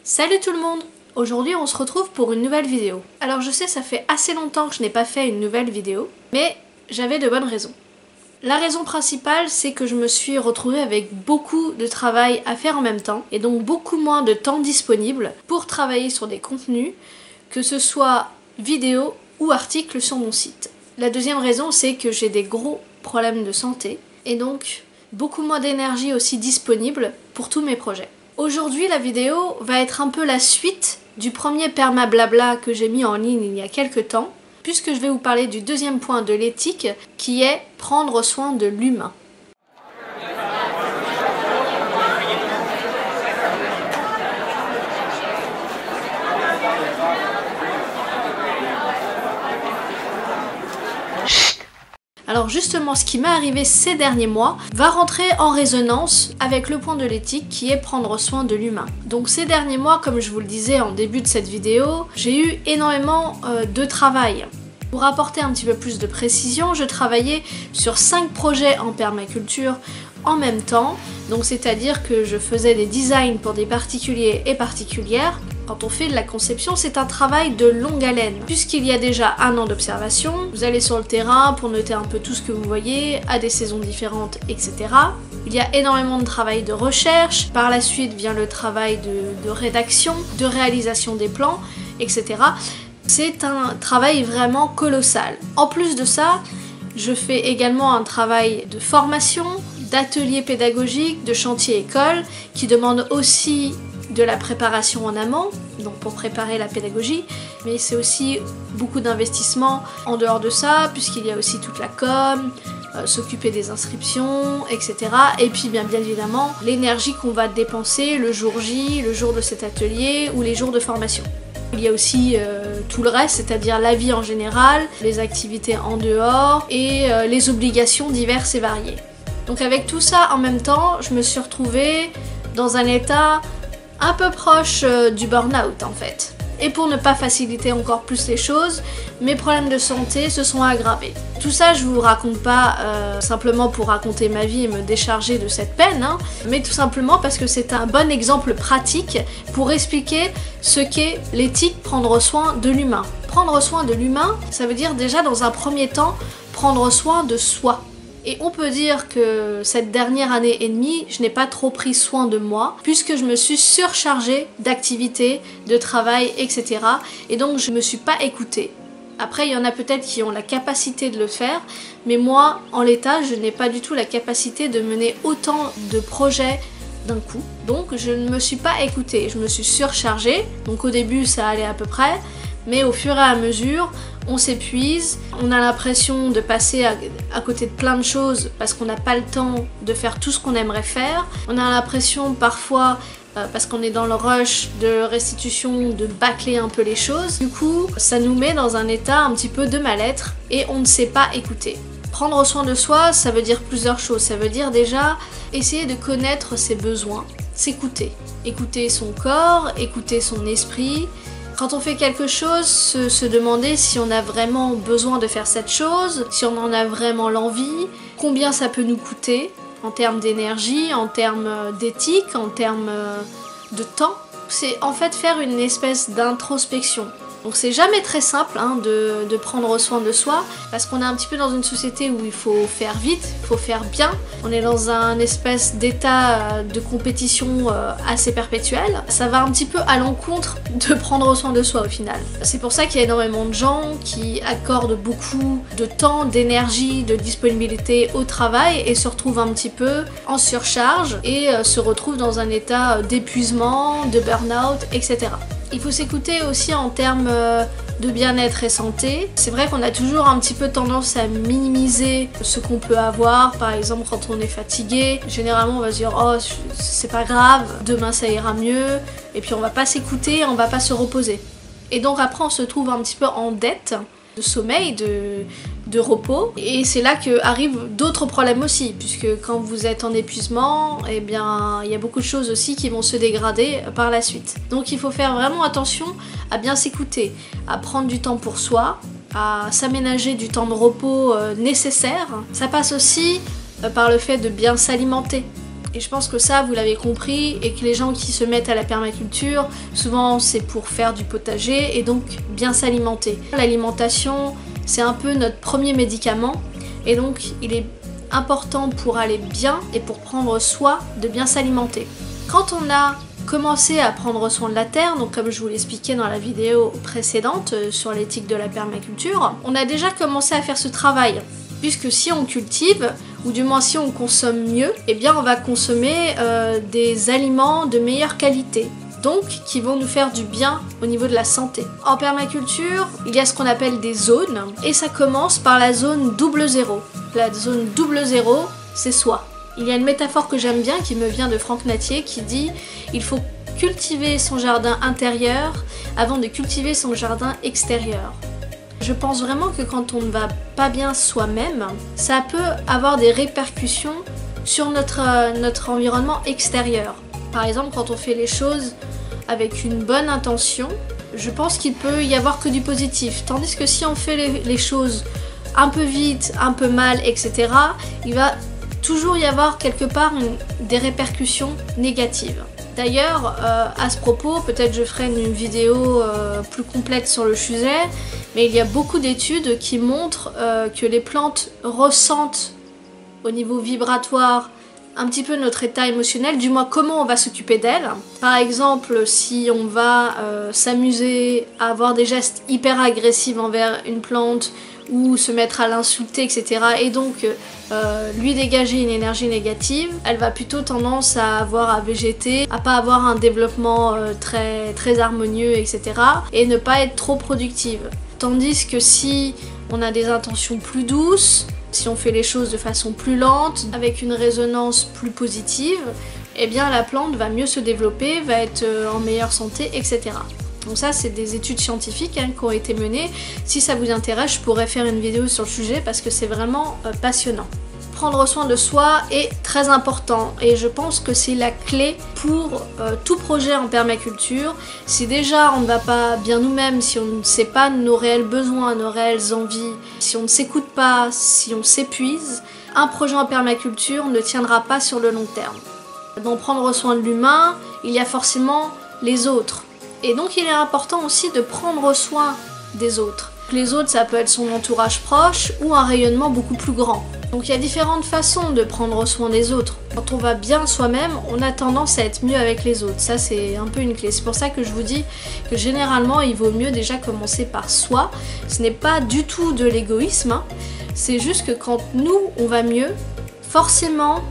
Salut tout le monde! Aujourd'hui on se retrouve pour une nouvelle vidéo. Alors je sais ça fait assez longtemps que je n'ai pas fait une nouvelle vidéo, mais j'avais de bonnes raisons. La raison principale c'est que je me suis retrouvée avec beaucoup de travail à faire en même temps, et donc beaucoup moins de temps disponible pour travailler sur des contenus, que ce soit vidéo ou articles sur mon site. La deuxième raison c'est que j'ai des gros problèmes de santé, et donc beaucoup moins d'énergie aussi disponible pour tous mes projets. Aujourd'hui, la vidéo va être un peu la suite du premier permablabla que j'ai mis en ligne il y a quelques temps, puisque je vais vous parler du deuxième point de l'éthique, qui est prendre soin de l'humain. Alors justement, ce qui m'est arrivé ces derniers mois va rentrer en résonance avec le point de l'éthique qui est prendre soin de l'humain. Donc ces derniers mois, comme je vous le disais en début de cette vidéo, j'ai eu énormément de travail. Pour apporter un petit peu plus de précision, je travaillais sur 5 projets en permaculture en même temps. Donc c'est-à-dire que je faisais des designs pour des particuliers et particulières. Quand on fait de la conception, c'est un travail de longue haleine, puisqu'il y a déjà 1 an d'observation, vous allez sur le terrain pour noter un peu tout ce que vous voyez, à des saisons différentes, etc. Il y a énormément de travail de recherche, par la suite vient le travail de rédaction, de réalisation des plans, etc. C'est un travail vraiment colossal. En plus de ça, je fais également un travail de formation, d'ateliers pédagogiques, de chantier école, qui demande aussi de la préparation en amont, donc pour préparer la pédagogie, mais c'est aussi beaucoup d'investissements en dehors de ça, puisqu'il y a aussi toute la com, s'occuper des inscriptions, etc. Et puis bien évidemment, l'énergie qu'on va dépenser le jour J, le jour de cet atelier ou les jours de formation. Il y a aussi tout le reste, c'est-à-dire la vie en général, les activités en dehors et les obligations diverses et variées. Donc avec tout ça en même temps, je me suis retrouvée dans un état un peu proche du burn-out en fait. Et pour ne pas faciliter encore plus les choses, mes problèmes de santé se sont aggravés. Tout ça je vous raconte pas simplement pour raconter ma vie et me décharger de cette peine, hein, mais tout simplement parce que c'est un bon exemple pratique pour expliquer ce qu'est l'éthique prendre soin de l'humain. Prendre soin de l'humain, ça veut dire déjà dans un premier temps prendre soin de soi. Et on peut dire que cette dernière année et demie, je n'ai pas trop pris soin de moi, puisque je me suis surchargée d'activités, de travail, etc. Et donc je ne me suis pas écoutée. Après, il y en a peut-être qui ont la capacité de le faire, mais moi, en l'état, je n'ai pas du tout la capacité de mener autant de projets d'un coup. Donc je ne me suis pas écoutée, je me suis surchargée. Donc au début, ça allait à peu près, mais au fur et à mesure, on s'épuise, on a l'impression de passer à côté de plein de choses parce qu'on n'a pas le temps de faire tout ce qu'on aimerait faire. On a l'impression parfois, parce qu'on est dans le rush de restitution, de bâcler un peu les choses. Du coup, ça nous met dans un état un petit peu de mal-être et on ne sait pas écouter. Prendre soin de soi, ça veut dire plusieurs choses. Ça veut dire déjà essayer de connaître ses besoins, s'écouter. Écouter son corps, écouter son esprit. Quand on fait quelque chose, se demander si on a vraiment besoin de faire cette chose, si on en a vraiment l'envie, combien ça peut nous coûter en termes d'énergie, en termes d'éthique, en termes de temps. C'est en fait faire une espèce d'introspection. Donc c'est jamais très simple hein, de prendre soin de soi, parce qu'on est un petit peu dans une société où il faut faire vite, il faut faire bien. On est dans un espèce d'état de compétition assez perpétuel. Ça va un petit peu à l'encontre de prendre soin de soi au final. C'est pour ça qu'il y a énormément de gens qui accordent beaucoup de temps, d'énergie, de disponibilité au travail et se retrouvent un petit peu en surcharge et se retrouvent dans un état d'épuisement, de burn-out, etc. Il faut s'écouter aussi en termes de bien-être et santé. C'est vrai qu'on a toujours un petit peu tendance à minimiser ce qu'on peut avoir. Par exemple, quand on est fatigué, généralement on va se dire « Oh, c'est pas grave, demain ça ira mieux ». Et puis on va pas s'écouter, on va pas se reposer. Et donc après on se trouve un petit peu en dette de sommeil, de repos. Et c'est là qu'arrivent d'autres problèmes aussi, puisque quand vous êtes en épuisement, eh bien, il y a beaucoup de choses aussi qui vont se dégrader par la suite. Donc il faut faire vraiment attention à bien s'écouter, à prendre du temps pour soi, à s'aménager du temps de repos nécessaire. Ça passe aussi par le fait de bien s'alimenter. Et je pense que ça, vous l'avez compris, et que les gens qui se mettent à la permaculture, souvent c'est pour faire du potager et donc bien s'alimenter. L'alimentation, c'est un peu notre premier médicament, et donc il est important pour aller bien et pour prendre soin de bien s'alimenter. Quand on a commencé à prendre soin de la terre, donc comme je vous l'expliquais dans la vidéo précédente sur l'éthique de la permaculture, on a déjà commencé à faire ce travail. Puisque si on cultive, ou du moins si on consomme mieux, eh bien on va consommer des aliments de meilleure qualité, donc qui vont nous faire du bien au niveau de la santé. En permaculture, il y a ce qu'on appelle des zones, et ça commence par la zone double zéro. La zone double zéro, c'est soi. Il y a une métaphore que j'aime bien qui me vient de Franck Natier qui dit « Il faut cultiver son jardin intérieur avant de cultiver son jardin extérieur ». Je pense vraiment que quand on ne va pas bien soi-même, ça peut avoir des répercussions sur notre environnement extérieur. Par exemple, quand on fait les choses avec une bonne intention, je pense qu'il peut y avoir que du positif. Tandis que si on fait les choses un peu vite, un peu mal, etc., il va toujours y avoir quelque part des répercussions négatives. D'ailleurs, à ce propos, peut-être je ferai une vidéo plus complète sur le sujet, mais il y a beaucoup d'études qui montrent que les plantes ressentent au niveau vibratoire un petit peu notre état émotionnel, du moins comment on va s'occuper d'elles. Par exemple, si on va s'amuser à avoir des gestes hyper agressifs envers une plante, ou se mettre à l'insulter, etc. et donc lui dégager une énergie négative, elle va plutôt tendance à végéter, à pas avoir un développement très harmonieux, etc. et ne pas être trop productive. Tandis que si on a des intentions plus douces, si on fait les choses de façon plus lente, avec une résonance plus positive, eh bien la plante va mieux se développer, va être en meilleure santé, etc. Donc ça, c'est des études scientifiques qui ont été menées. Si ça vous intéresse, je pourrais faire une vidéo sur le sujet parce que c'est vraiment passionnant. Prendre soin de soi est très important et je pense que c'est la clé pour tout projet en permaculture. Si déjà on ne va pas bien nous-mêmes, si on ne sait pas nos réels besoins, nos réelles envies, si on ne s'écoute pas, si on s'épuise, un projet en permaculture ne tiendra pas sur le long terme. Dans prendre soin de l'humain, il y a forcément les autres. Et donc il est important aussi de prendre soin des autres. Les autres, ça peut être son entourage proche ou un rayonnement beaucoup plus grand. Donc il y a différentes façons de prendre soin des autres. Quand on va bien soi-même, on a tendance à être mieux avec les autres. Ça, c'est un peu une clé. C'est pour ça que je vous dis que généralement, il vaut mieux déjà commencer par soi. Ce n'est pas du tout de l'égoïsme, hein. C'est juste que quand nous, on va mieux, forcément,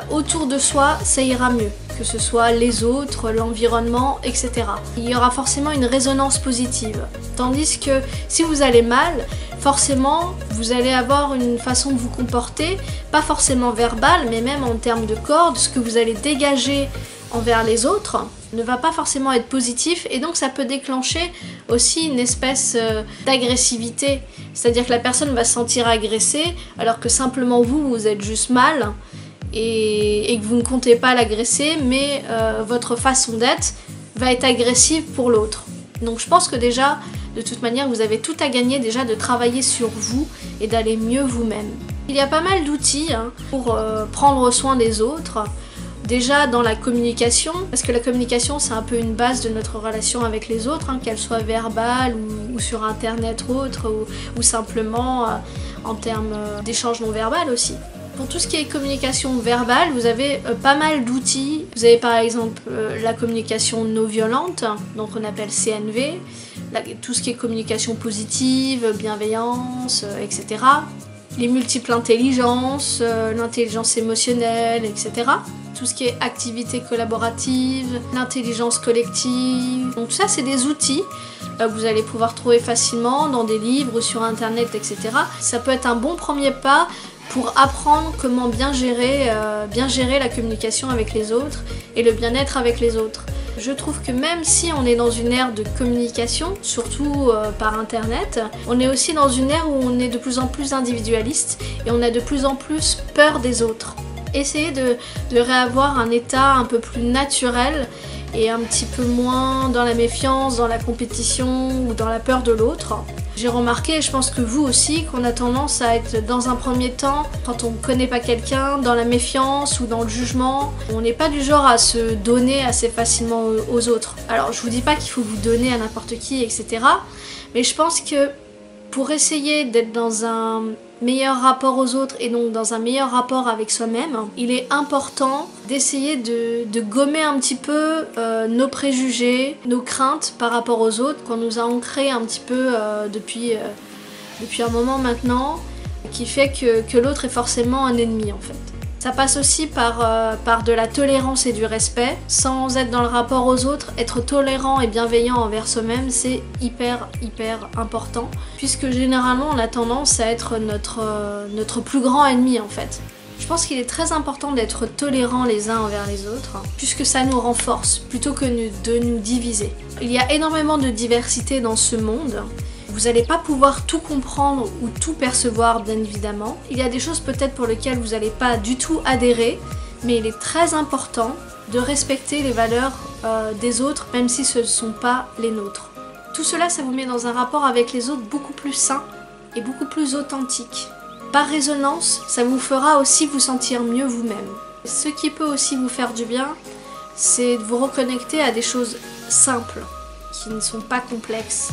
autour de soi, ça ira mieux. Que ce soit les autres, l'environnement, etc. Il y aura forcément une résonance positive. Tandis que si vous allez mal, forcément, vous allez avoir une façon de vous comporter, pas forcément verbale, mais même en termes de corps, ce que vous allez dégager envers les autres ne va pas forcément être positif et donc ça peut déclencher aussi une espèce d'agressivité. C'est-à-dire que la personne va se sentir agressée alors que simplement vous êtes juste mal et que vous ne comptez pas l'agresser, mais votre façon d'être va être agressive pour l'autre. Donc je pense que déjà, de toute manière, vous avez tout à gagner déjà de travailler sur vous et d'aller mieux vous-même. Il y a pas mal d'outils pour prendre soin des autres. Déjà dans la communication, parce que la communication c'est un peu une base de notre relation avec les autres, qu'elle soit verbale ou sur internet ou autre, ou simplement en termes d'échange non verbal aussi. Pour tout ce qui est communication verbale, vous avez pas mal d'outils. Vous avez par exemple la communication non violente, donc on appelle CNV, tout ce qui est communication positive, bienveillance, etc. Les multiples intelligences, l'intelligence émotionnelle, etc. Tout ce qui est activité collaborative, l'intelligence collective. Donc ça, c'est des outils que vous allez pouvoir trouver facilement dans des livres ou sur internet, etc. Ça peut être un bon premier pas pour apprendre comment bien gérer la communication avec les autres et le bien-être avec les autres. Je trouve que même si on est dans une ère de communication, surtout par internet, on est aussi dans une ère où on est de plus en plus individualiste et on a de plus en plus peur des autres. Essayez de réavoir un état un peu plus naturel et un petit peu moins dans la méfiance, dans la compétition ou dans la peur de l'autre. J'ai remarqué, et je pense que vous aussi, qu'on a tendance à être dans un premier temps, quand on ne connaît pas quelqu'un, dans la méfiance ou dans le jugement. On n'est pas du genre à se donner assez facilement aux autres. Alors je vous dis pas qu'il faut vous donner à n'importe qui, etc. Mais je pense que pour essayer d'être dans un meilleur rapport aux autres et donc dans un meilleur rapport avec soi-même, il est important d'essayer de gommer un petit peu nos préjugés, nos craintes par rapport aux autres qu'on nous a ancrés un petit peu depuis un moment maintenant, qui fait que l'autre est forcément un ennemi en fait. Ça passe aussi par de la tolérance et du respect. Sans être dans le rapport aux autres, être tolérant et bienveillant envers soi-même, c'est hyper important. Puisque généralement, on a tendance à être notre plus grand ennemi en fait. Je pense qu'il est très important d'être tolérant les uns envers les autres, puisque ça nous renforce, plutôt que de nous diviser. Il y a énormément de diversité dans ce monde. Vous n'allez pas pouvoir tout comprendre ou tout percevoir, bien évidemment. Il y a des choses peut-être pour lesquelles vous n'allez pas du tout adhérer, mais il est très important de respecter les valeurs des autres, même si ce ne sont pas les nôtres. Tout cela, ça vous met dans un rapport avec les autres beaucoup plus sain et beaucoup plus authentique. Par résonance, ça vous fera aussi vous sentir mieux vous-même. Ce qui peut aussi vous faire du bien, c'est de vous reconnecter à des choses simples, qui ne sont pas complexes,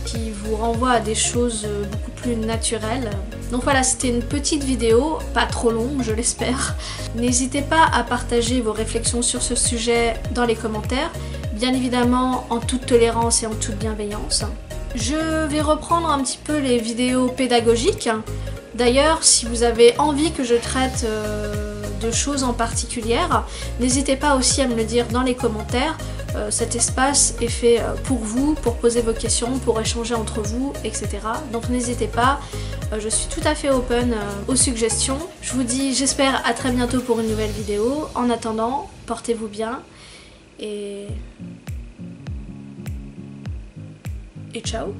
qui vous renvoient à des choses beaucoup plus naturelles. Donc voilà, c'était une petite vidéo, pas trop longue je l'espère. N'hésitez pas à partager vos réflexions sur ce sujet dans les commentaires, bien évidemment en toute tolérance et en toute bienveillance. Je vais reprendre un petit peu les vidéos pédagogiques. D'ailleurs, si vous avez envie que je traite de choses en particulier, n'hésitez pas aussi à me le dire dans les commentaires. Cet espace est fait pour vous, pour poser vos questions, pour échanger entre vous, etc. Donc n'hésitez pas, je suis tout à fait open aux suggestions. Je vous dis, j'espère à très bientôt pour une nouvelle vidéo. En attendant, portez-vous bien et ciao.